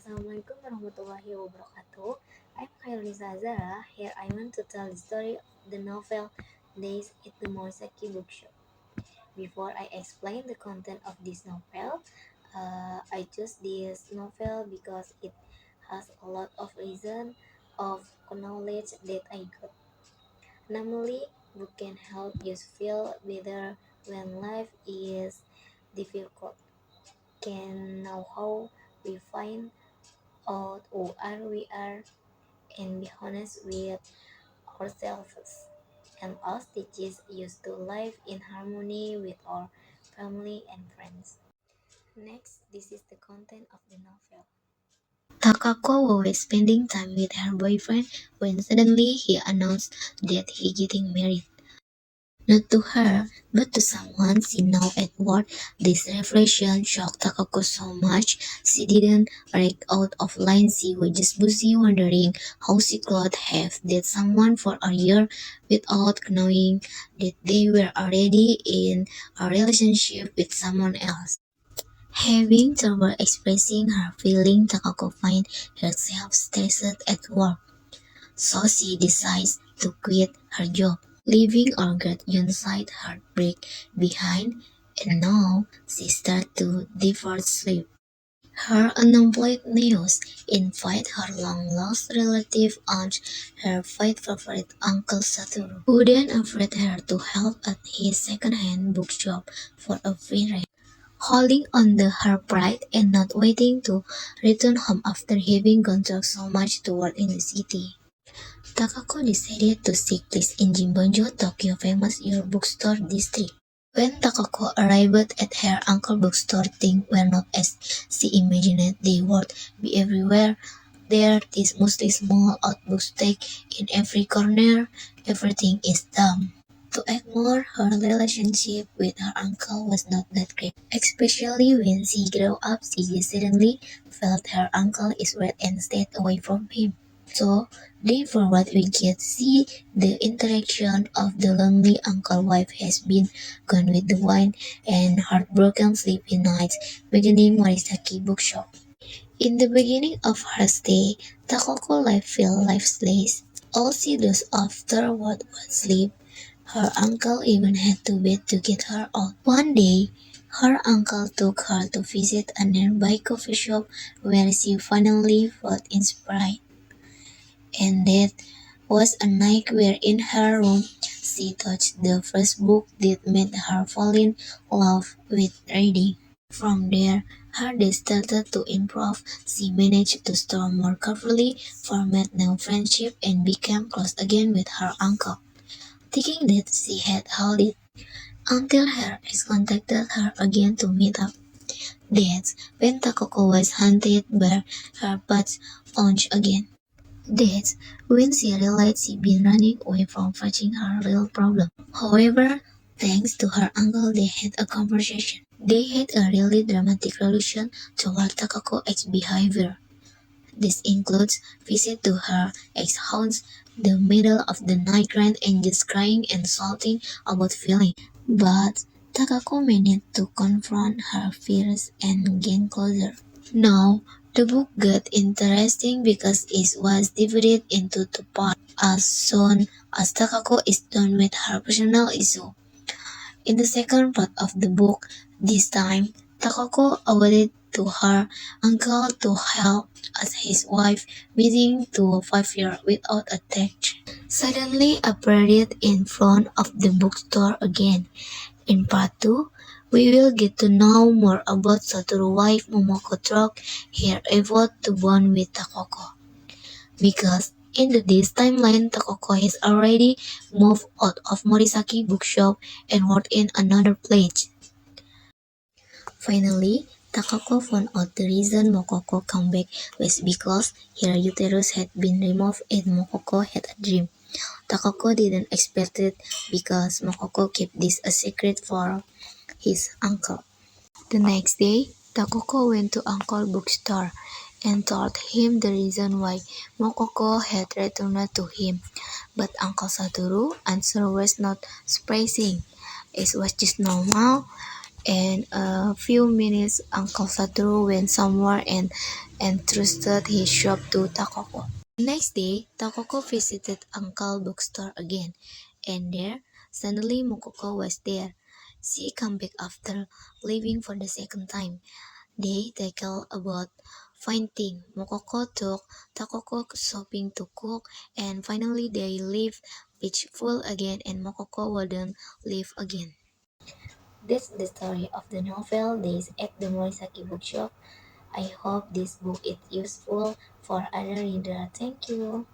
Assalamualaikum warahmatullahi wabarakatuh. I'm Khairulisa Zara. Here I want to tell the story of the novel Days at the Morisaki Bookshop. Before I explain the content of this novel, I chose this novel because it has a lot of reason of knowledge that I got. Namely, book can help you feel better when life is difficult. Can know how we find out who we are and be honest with ourselves, and us teaches us to live in harmony with our family and friends. Next, this is the content of the novel. Takako was spending time with her boyfriend when suddenly he announced that he getting married. Not to her, but to someone she know at work. This revelation shocked Takako so much she didn't break out of line. She was just busy wondering how she could have dated someone for a year without knowing that they were already in a relationship with someone else. Having trouble expressing her feeling, Takako finds herself stressed at work. So she decides to quit her job, leaving her great inside heartbreak behind, and now she starts to devour sleep. Her unemployed news invite her long-lost relative aunt, her favorite Uncle Satoru, who then offered her to help at his second-hand bookshop for a free rent. Holding on to her pride and not waiting to return home after having gone through so much to work in the city, Takako decided to seek place in Jimbonjo, Tokyo famous year bookstore district. When Takako arrived at her uncle's bookstore, things were not as she imagined they would be everywhere. There is mostly small old bookstores in every corner. Everything is dumb. To ignore her relationship with her uncle was not that great, especially when she grew up. She suddenly felt her uncle is weird and stayed away from him. So, therefore, what we get see the interaction of the lonely uncle-wife has been gone with the wine and heartbroken sleepy nights, beginning Morisaki Bookshop. In the beginning of her stay, Takoko life felt lifeless. All she does afterward was sleep. Her uncle even had to beg to get her out. One day, her uncle took her to visit a nearby coffee shop where she finally felt inspired. And that was a night where in her room she touched the first book that made her fall in love with reading. From there, her day started to improve. She managed to store more carefully, formed new friendship, and became close again with her uncle, thinking that she had held it until her ex contacted her again to meet up. That's when Takoko was hunted by her paths once again. That's when she realized she'd been running away from facing her real problem. However, thanks to her uncle, they had a conversation. They had a really dramatic relation toward Takako's ex-behavior. This includes visit to her ex-house, the middle of the night rant, and just crying and shouting about feeling. But Takako managed to confront her fears and gain closer. Now, the book got interesting because it was divided into two parts as soon as Takako is done with her personal issue. In the second part of the book, this time, Takako awarded to her uncle to help as his wife, meeting to 5 years without a text, suddenly appeared in front of the bookstore again. In part 2, we will get to know more about Satoru's wife Momoko through her effort to bond with Takako. Because in this timeline, Takako has already moved out of Morisaki Bookshop and worked in another place. Finally, Takako found out the reason Mokoko came back was because her uterus had been removed and Mokoko had a dream. Takako didn't expect it because Mokoko kept this a secret for his uncle. The next day, Takoko went to Uncle Bookstore and told him the reason why Mokoko had returned to him. But Uncle Satoru's answer was not surprising. It was just normal. And a few minutes, Uncle Satoru went somewhere and trusted his shop to Takoko. The next day, Takoko visited Uncle bookstore again, and there, suddenly Mokoko was there. She came back after leaving for the second time. They tackled about finding. Mokoko took Takoko shopping to cook, and finally they lived peaceful again, and Mokoko wouldn't leave again. This is the story of the novel Days at the Morisaki Bookshop. I hope this book is useful for other readers. Thank you.